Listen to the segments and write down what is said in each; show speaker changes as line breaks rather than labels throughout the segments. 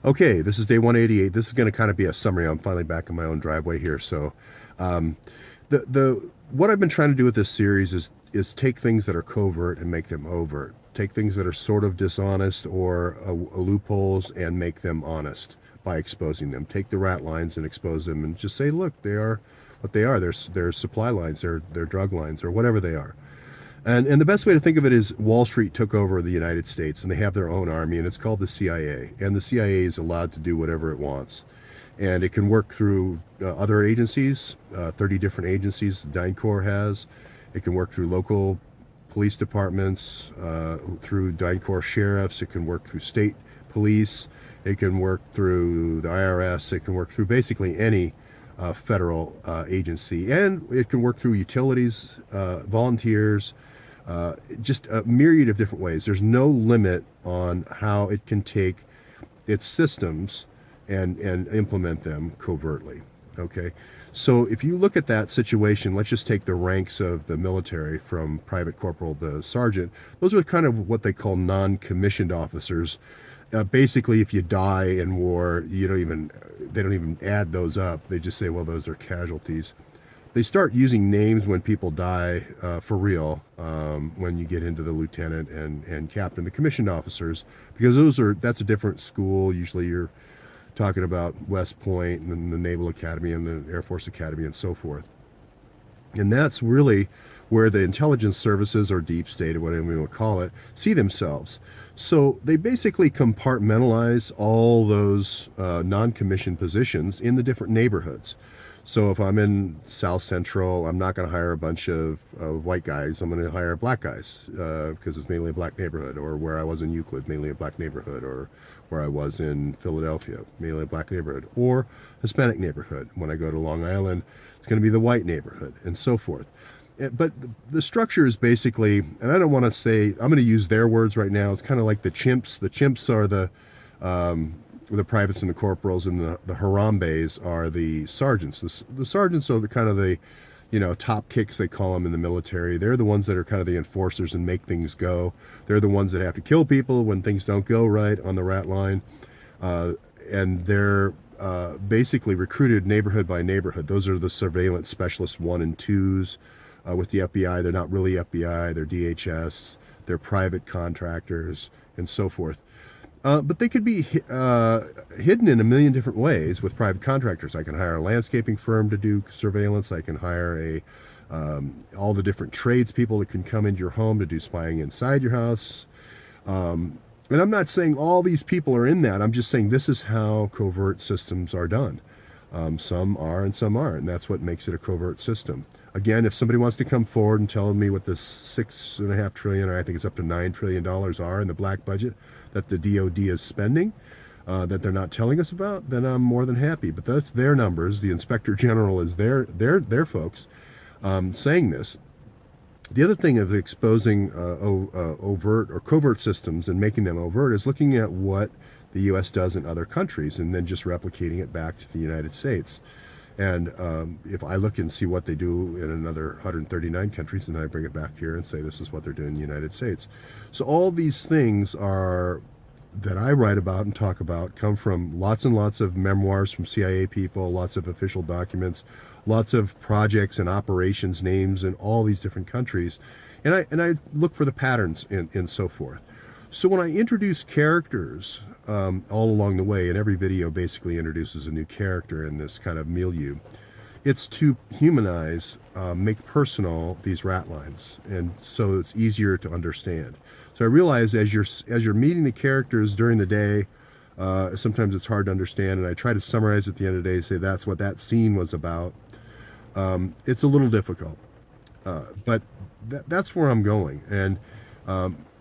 Okay, this is day 188. This is going to kind of be a summary. I'm finally back in my own driveway here. So, um, the what I've been trying to do with this series is take things that are covert and make them overt. Take things that are sort of dishonest or loopholes and make them honest by exposing them. Take the rat lines and expose them, and just say, look, they are what they are. They're supply lines. They're drug lines or whatever they are. And the best way to think of it is Wall Street took over the United States, and they have their own army, and it's called the CIA. And the CIA is allowed to do whatever it wants. And it can work through other agencies, 30 different agencies the DynCorp has. It can work through local police departments, through DynCorp sheriffs. It can work through state police. It can work through the IRS. It can work through basically any federal agency. And it can work through utilities, volunteers, just a myriad of different ways. There's no limit on how it can take its systems and implement them covertly. Okay, so if you look at that situation, let's just take the ranks of the military from private corporal to sergeant. Those are kind of what they call non-commissioned officers. Basically, if you die in war, they don't even add those up. They just say, well, those are casualties. They start using names when people die for real, when you get into the lieutenant and captain, the commissioned officers, because that's a different school. Usually you're talking about West Point and the Naval Academy and the Air Force Academy and so forth. And that's really where the intelligence services, or deep state, or whatever you want to call it, see themselves. So they basically compartmentalize all those non-commissioned positions in the different neighborhoods. So if I'm in South Central, I'm not going to hire a bunch of white guys. I'm going to hire black guys because it's mainly a black neighborhood. Or where I was in Euclid, mainly a black neighborhood. Or where I was in Philadelphia, mainly a black neighborhood. Or Hispanic neighborhood. When I go to Long Island, it's going to be the white neighborhood, and so forth. But the structure is basically, and I don't want to say, I'm going to use their words right now. It's kind of like the chimps. The chimps are the privates and the corporals, and the Harambes are the sergeants. The sergeants are the kind of the, top kicks, they call them in the military. They're the ones that are kind of the enforcers and make things go. They're the ones that have to kill people when things don't go right on the rat line. And they're basically recruited neighborhood by neighborhood. Those are the surveillance specialists 1 and 2s with the FBI. They're not really FBI. They're DHS. They're private contractors and so forth. But they could be hidden in a million different ways with private contractors. I can hire a landscaping firm to do surveillance. I can hire all the different tradespeople that can come into your home to do spying inside your house. And I'm not saying all these people are in that. I'm just saying this is how covert systems are done. Some are and some aren't, and that's what makes it a covert system. Again, if somebody wants to come forward and tell me what the $6.5 trillion, or I think it's up to $9 trillion are in the black budget that the DoD is spending, that they're not telling us about, then I'm more than happy. But that's their numbers. The Inspector General is their folks saying this. The other thing of exposing overt or covert systems and making them overt is looking at what the U.S. does in other countries and then just replicating it back to the United States. And if I look and see what they do in another 139 countries, and then I bring it back here and say this is what they're doing in the United States. So all these things that I write about and talk about come from lots and lots of memoirs from CIA people, lots of official documents, lots of projects and operations names in all these different countries. And I look for the patterns and so forth. So when I introduce characters all along the way, and every video basically introduces a new character in this kind of milieu, it's to humanize, make personal these rat lines, and so it's easier to understand. So I realize as you're meeting the characters during the day, sometimes it's hard to understand, and I try to summarize at the end of the day, say that's what that scene was about. It's a little difficult, but that's where I'm going. And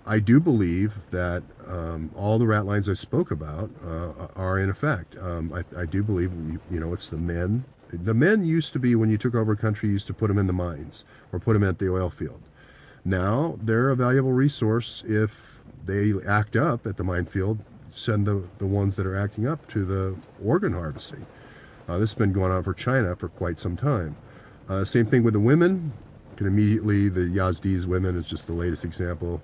I do believe that all the rat lines I spoke about are in effect. I do believe, it's the men. The men used to be, when you took over a country, you used to put them in the mines or put them at the oil field. Now they're a valuable resource. If they act up at the minefield, send the ones that are acting up to the organ harvesting. This has been going on for China for quite some time. Same thing with the women. Can immediately, the Yazdi's women is just the latest example.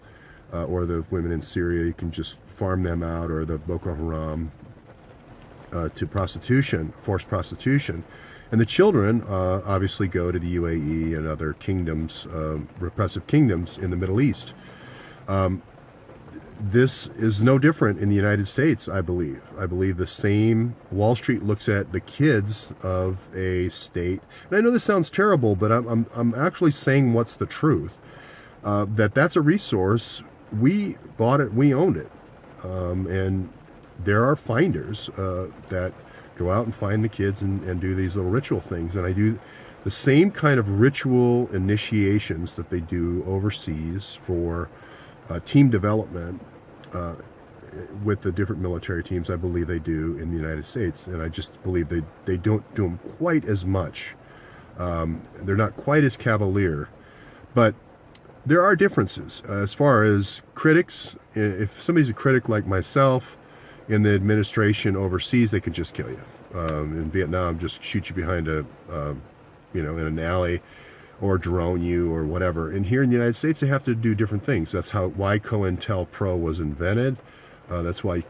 Or the women in Syria, you can just farm them out, or the Boko Haram to prostitution, forced prostitution. And the children obviously go to the UAE and other kingdoms, repressive kingdoms in the Middle East. This is no different in the United States, I believe. I believe the same. Wall Street looks at the kids of a state, and I know this sounds terrible, but I'm actually saying what's the truth. That's a resource. We bought it, we owned it, and there are finders that go out and find the kids and do these little ritual things, and I do the same kind of ritual initiations that they do overseas for team development with the different military teams. I believe they do in the United States, and I just believe they don't do them quite as much. They're not quite as cavalier, but there are differences as far as critics. If somebody's a critic like myself in the administration overseas, they can just kill you. In Vietnam, just shoot you behind in an alley, or drone you or whatever. And here in the United States, they have to do different things. That's why COINTELPRO was invented. That's why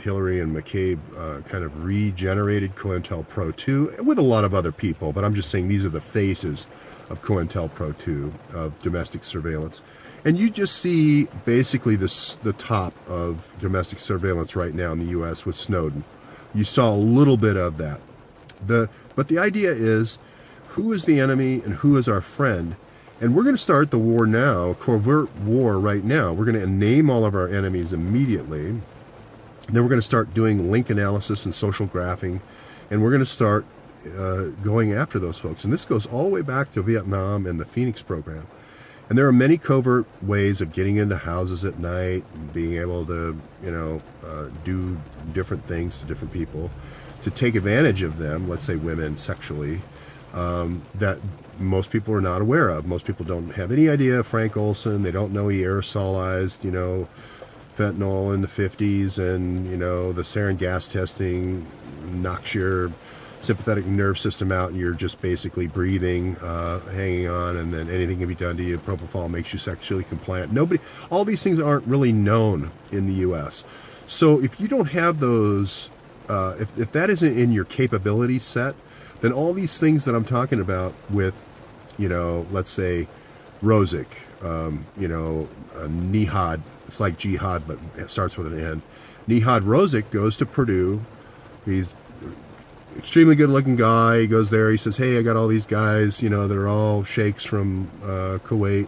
Hillary and McCabe kind of regenerated COINTELPRO 2 with a lot of other people. But I'm just saying these are the faces of COINTELPRO 2, of domestic surveillance. And you just see basically the top of domestic surveillance right now in the U.S. with Snowden. You saw a little bit of that. But the idea is, who is the enemy and who is our friend? And we're going to start the war now, covert war right now. We're going to name all of our enemies immediately. Then we're going to start doing link analysis and social graphing. And we're going to start going after those folks. And this goes all the way back to Vietnam and the Phoenix program. And there are many covert ways of getting into houses at night, and being able to, do different things to different people, to take advantage of them, let's say women sexually, that most people are not aware of. Most people don't have any idea of Frank Olson. They don't know he aerosolized, fentanyl in the 50s, and, the sarin gas testing knocks your sympathetic nerve system out, and you're just basically breathing, hanging on, and then anything can be done to you. Propofol makes you sexually compliant. All these things aren't really known in the U.S. So if you don't have those, if that isn't in your capability set, then all these things that I'm talking about with, let's say Rosic, Nihad, it's like jihad, but it starts with an N. Nihad Rosic goes to Purdue. He's extremely good-looking guy. He goes there. He says, "Hey, I got all these guys, that are all sheikhs from Kuwait.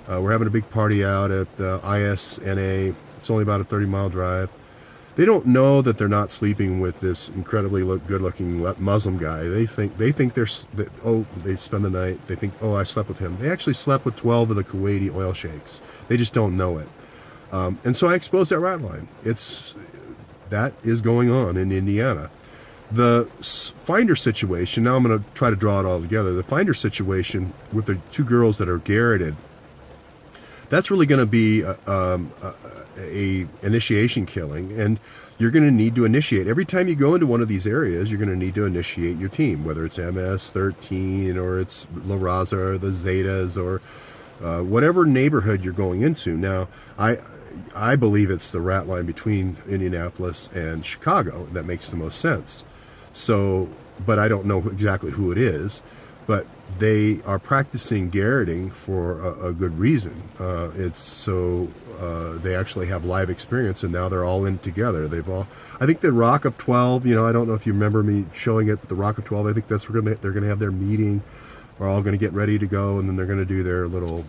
We're having a big party out at the ISNA. It's only about a 30-mile drive." They don't know that they're not sleeping with this incredibly good-looking Muslim guy. They think they spend the night. They think, "Oh, I slept with him." They actually slept with 12 of the Kuwaiti oil sheikhs. They just don't know it. And so I exposed that rat line. That is going on in Indiana. The Finder situation, now I'm going to try to draw it all together. The Finder situation with the two girls that are garroted, that's really going to be a initiation killing, and you're going to need to initiate. Every time you go into one of these areas, you're going to need to initiate your team, whether it's MS-13 or it's La Raza or the Zetas or whatever neighborhood you're going into. Now, I believe it's the rat line between Indianapolis and Chicago that makes the most sense. So, but I don't know exactly who it is, but they are practicing garroting for a good reason. It's so they actually have live experience, and now they're all in together. I think the Rock of 12, I don't know if you remember me showing it, the Rock of 12, I think that's where they're going to have their meeting. We're all going to get ready to go, and then they're going to do their little,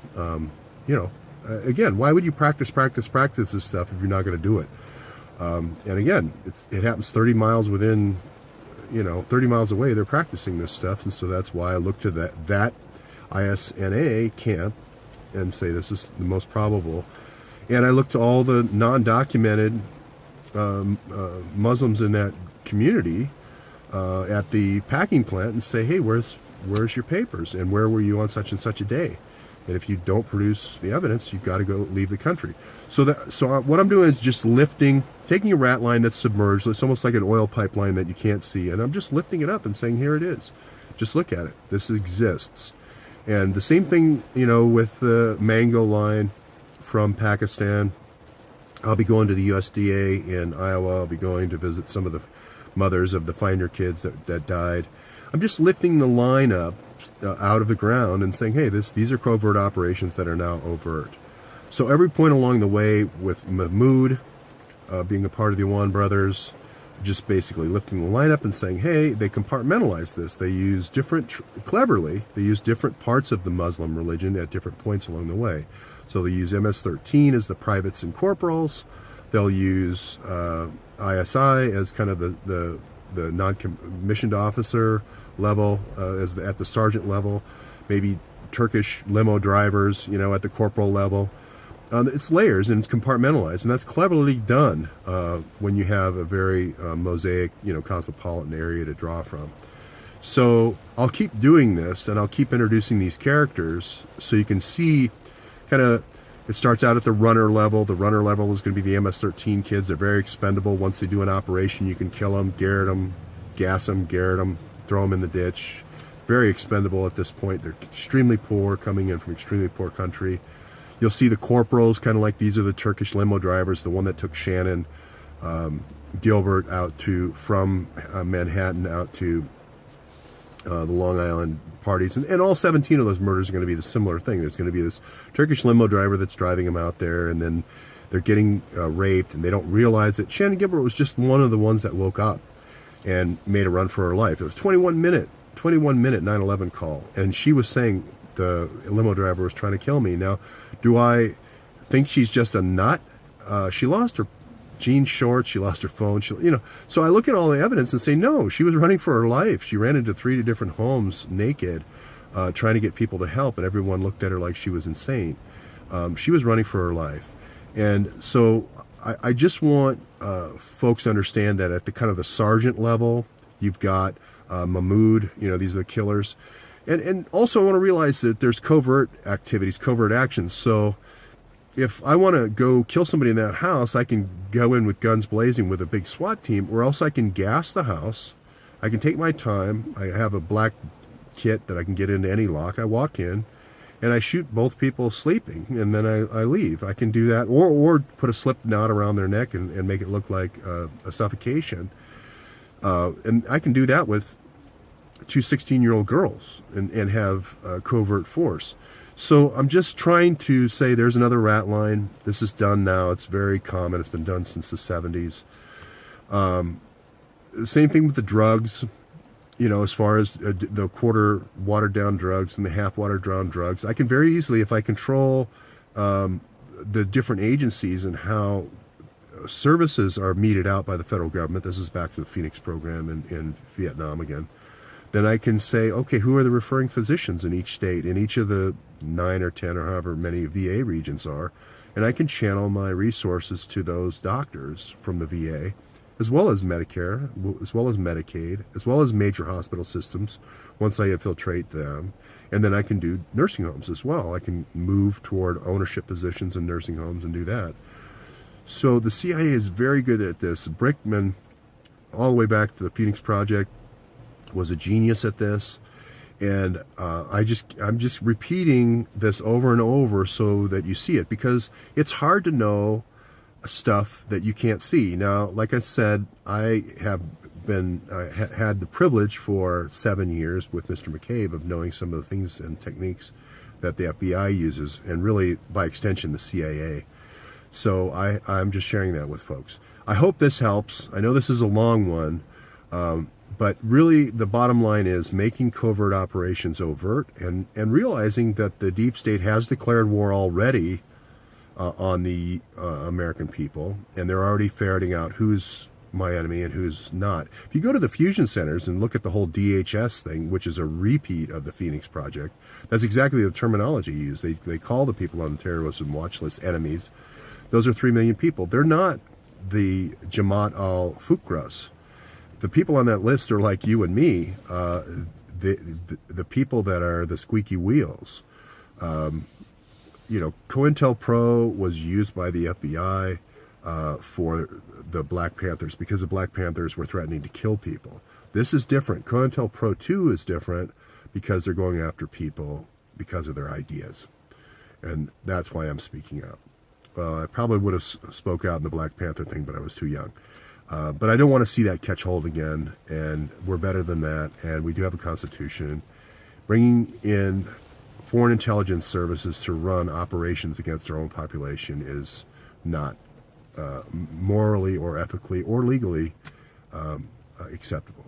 again, why would you practice this stuff if you're not going to do it? And again, it happens 30 miles within, 30 miles away, they're practicing this stuff. And so that's why I look to that ISNA camp and say this is the most probable. And I look to all the non-documented Muslims in that community at the packing plant and say, "Hey, where's your papers? And where were you on such and such a day? And if you don't produce the evidence, you've got to go leave the country." So what I'm doing is just taking a rat line that's submerged. It's almost like an oil pipeline that you can't see. And I'm just lifting it up and saying, here it is. Just look at it. This exists. And the same thing, with the mango line from Pakistan. I'll be going to the USDA in Iowa. I'll be going to visit some of the mothers of the Finder kids that died. I'm just lifting the line up out of the ground and saying, hey, these are covert operations that are now overt. So every point along the way, with Mahmoud being a part of the Awan brothers, just basically lifting the line up and saying, hey, they compartmentalize this. They use cleverly, they use different parts of the Muslim religion at different points along the way. So they use MS-13 as the privates and corporals. They'll use ISI as kind of the non-commissioned officer level, at the sergeant level, maybe Turkish limo drivers, at the corporal level. It's layers and it's compartmentalized, and that's cleverly done when you have a very mosaic, cosmopolitan area to draw from. So I'll keep doing this, and I'll keep introducing these characters so you can see kind of, it starts out at the runner level. The runner level is going to be the MS-13 kids. They're very expendable. Once they do an operation, you can kill them, garrot them, gas them, garrot them, throw them in the ditch. Very expendable at this point. They're extremely poor, coming in from extremely poor country. You'll see the corporals, kind of like these are the Turkish limo drivers, the one that took Shannon Gilbert from Manhattan out to the Long Island parties. And all 17 of those murders are going to be the similar thing. There's going to be this Turkish limo driver that's driving them out there, and then they're getting raped, and they don't realize it. Shannon Gilbert was just one of the ones that woke up and made a run for her life. It was 21-minute 9/11 call, and she was saying the limo driver was trying to kill me. Now, do I think she's just a nut? She lost her jean shorts, she lost her phone, so I look at all the evidence and say, no, she was running for her life. She ran into 3 different homes naked, trying to get people to help, and everyone looked at her like she was insane. She was running for her life. And so I just want folks to understand that at the kind of the sergeant level, you've got Mahmoud, these are the killers. And also I want to realize that there's covert activities, covert actions. So if I want to go kill somebody in that house, I can go in with guns blazing with a big SWAT team, or else I can gas the house. I can take my time. I have a black kit that I can get into any lock. I walk in and I shoot both people sleeping, and then I leave. I can do that, or put a slip knot around their neck and make it look like a suffocation. And I can do that with 2 16-year-old girls and have covert force. So I'm just trying to say there's another rat line. This is done now. It's very common. It's been done since the 70s. Same thing with the drugs, as far as the quarter watered down drugs and the half watered down drugs. I can very easily, if I control the different agencies and how services are meted out by the federal government, this is back to the Phoenix program in Vietnam again, then I can say, okay, who are the referring physicians in each state, in each of the 9 or 10 or however many VA regions are, and I can channel my resources to those doctors from the VA, as well as Medicare, as well as Medicaid, as well as major hospital systems, once I infiltrate them. And then I can do nursing homes as well. I can move toward ownership positions in nursing homes and do that. So the CIA is very good at this. Brickman, all the way back to the Phoenix Project, was a genius at this. And I'm just repeating this over and over so that you see it, because it's hard to know stuff that you can't see. Now, like I said, I have had the privilege for 7 years with Mr. McCabe of knowing some of the things and techniques that the FBI uses, and really, by extension, the CIA. So I'm just sharing that with folks. I hope this helps. I know this is a long one, but really the bottom line is making covert operations overt, and realizing that the deep state has declared war already on the American people, and they're already ferreting out who's my enemy and who's not. If you go to the fusion centers and look at the whole DHS thing, which is a repeat of the Phoenix Project, that's exactly the terminology used. They call the people on the terrorism watch list enemies. Those are 3 million people. They're not the Jamaat al-Fuqras. The people on that list are like you and me, the people that are the squeaky wheels. COINTELPRO was used by the FBI for the Black Panthers, because the Black Panthers were threatening to kill people. This is different. COINTELPRO 2 is different because they're going after people because of their ideas. And that's why I'm speaking out. I probably would have spoke out in the Black Panther thing, but I was too young. But I don't want to see that catch hold again, and we're better than that, and we do have a constitution. Bringing in foreign intelligence services to run operations against our own population is not morally or ethically or legally acceptable.